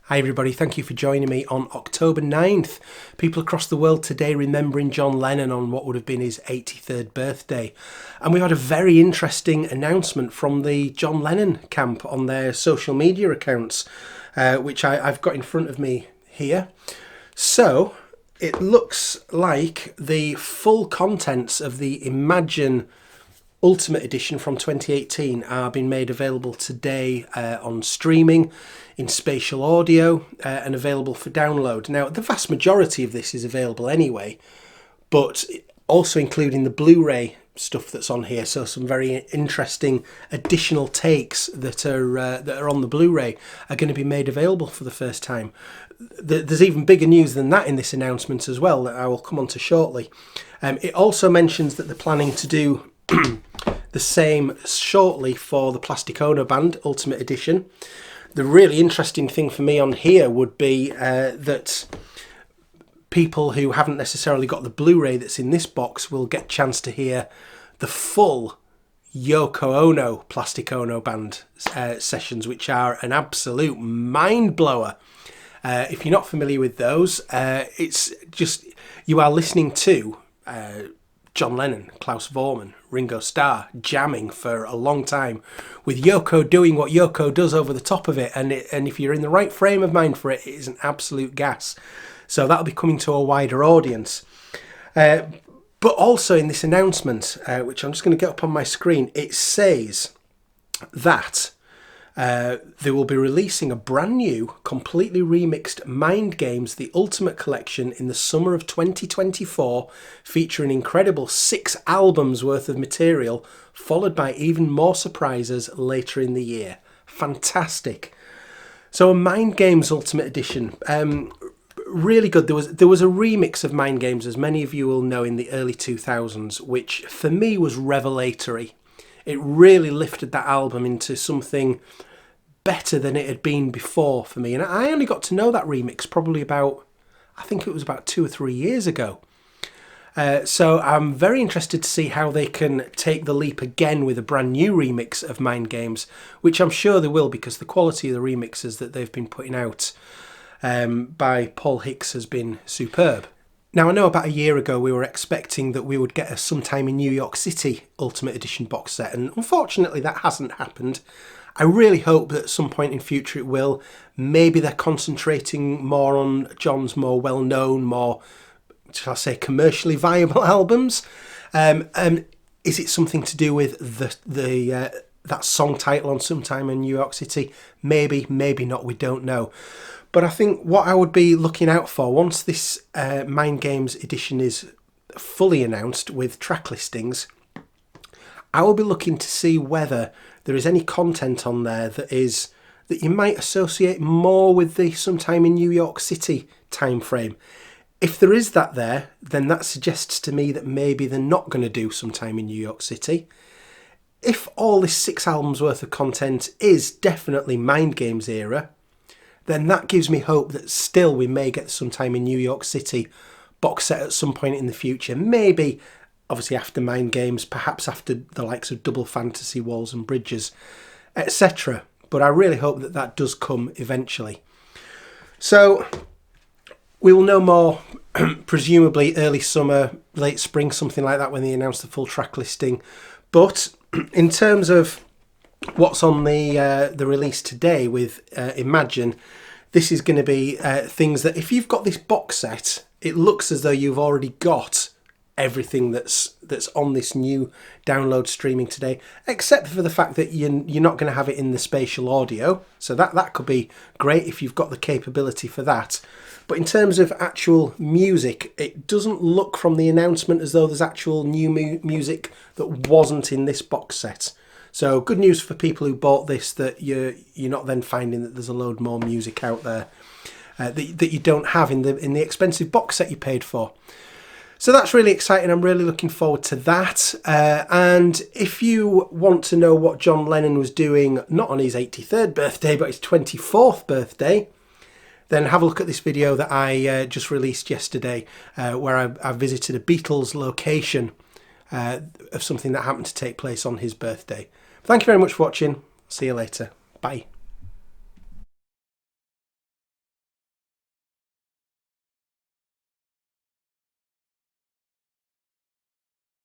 Hi everybody, thank you for joining me on October 9th. People across the world today remembering John Lennon on what would have been his 83rd birthday. And we've had a very interesting announcement from the John Lennon camp on their social media accounts, which I've got in front of me here. So it looks like the full contents of the Imagine Ultimate Edition from 2018 are being made available today on streaming, in spatial audio, and available for download. Now, the vast majority of this is available anyway, but also including the Blu-ray stuff that's on here. So some very interesting additional takes that are on the Blu-ray are going to be made available for the first time. There's even bigger news than that in this announcement as well that I will come on to shortly. It also mentions that they're planning to do the same shortly for the Plastic Ono Band Ultimate Edition. The really interesting thing for me on here would be that people who haven't necessarily got the Blu-ray that's in this box will get a chance to hear the full Yoko Ono Plastic Ono Band sessions, which are an absolute mind blower. If you're not familiar with those, it's just you are listening to John Lennon, Klaus Voormann, Ringo Starr jamming for a long time, with Yoko doing what Yoko does over the top of it. And if you're in the right frame of mind for it, it is an absolute gas. So that'll be coming to a wider audience. But also in this announcement, which I'm just going to get up on my screen, it says that they will be releasing a brand new, completely remixed Mind Games The Ultimate Collection in the summer of 2024, featuring an incredible 6 albums worth of material, followed by even more surprises later in the year. Fantastic. So a Mind Games Ultimate Edition, really good. There was a remix of Mind Games, as many of you will know, in the early 2000s, which for me was revelatory. It really lifted that album into something better than it had been before for me. And I only got to know that remix probably I think it was about 2 or 3 years ago. So I'm very interested to see how they can take the leap again with a brand new remix of Mind Games, which I'm sure they will, because the quality of the remixes that they've been putting out by Paul Hicks has been superb. Now, I know about a year ago we were expecting that we would get a Sometime in New York City Ultimate Edition box set, and unfortunately that hasn't happened. I really hope that at some point in future it will. Maybe they're concentrating more on John's more well-known, more, shall I say, commercially viable albums. Is it something to do with that song title on Sometime in New York City? Maybe, maybe not, we don't know. But I think what I would be looking out for once this Mind Games edition is fully announced with track listings, I will be looking to see whether there is any content on there that you might associate more with the Sometime in New York City time frame. If there is that there, then that suggests to me that maybe they're not going to do Sometime in New York City. If all this 6 albums worth of content is definitely Mind Games era, then that gives me hope that still we may get Sometime in New York City box set at some point in the future. Maybe, obviously, after Mind Games, perhaps after the likes of Double Fantasy, Walls and Bridges, etc. But I really hope that that does come eventually. So we will know more, presumably early summer, late spring, something like that, when they announce the full track listing. But in terms of what's on the release today with Imagine, this is going to be things that if you've got this box set, it looks as though you've already got everything that's on this new download streaming today, except for the fact that you're not going to have it in the spatial audio. So that could be great if you've got the capability for that. But in terms of actual music, it doesn't look from the announcement as though there's actual new music that wasn't in this box set. So good news for people who bought this, that you're not then finding that there's a load more music out there that you don't have in the expensive box set you paid for. So that's really exciting. I'm really looking forward to that. And if you want to know what John Lennon was doing, not on his 83rd birthday, but his 24th birthday, then have a look at this video that I just released yesterday, where I visited a Beatles location of something that happened to take place on his birthday. Thank you very much for watching. See you later. Bye.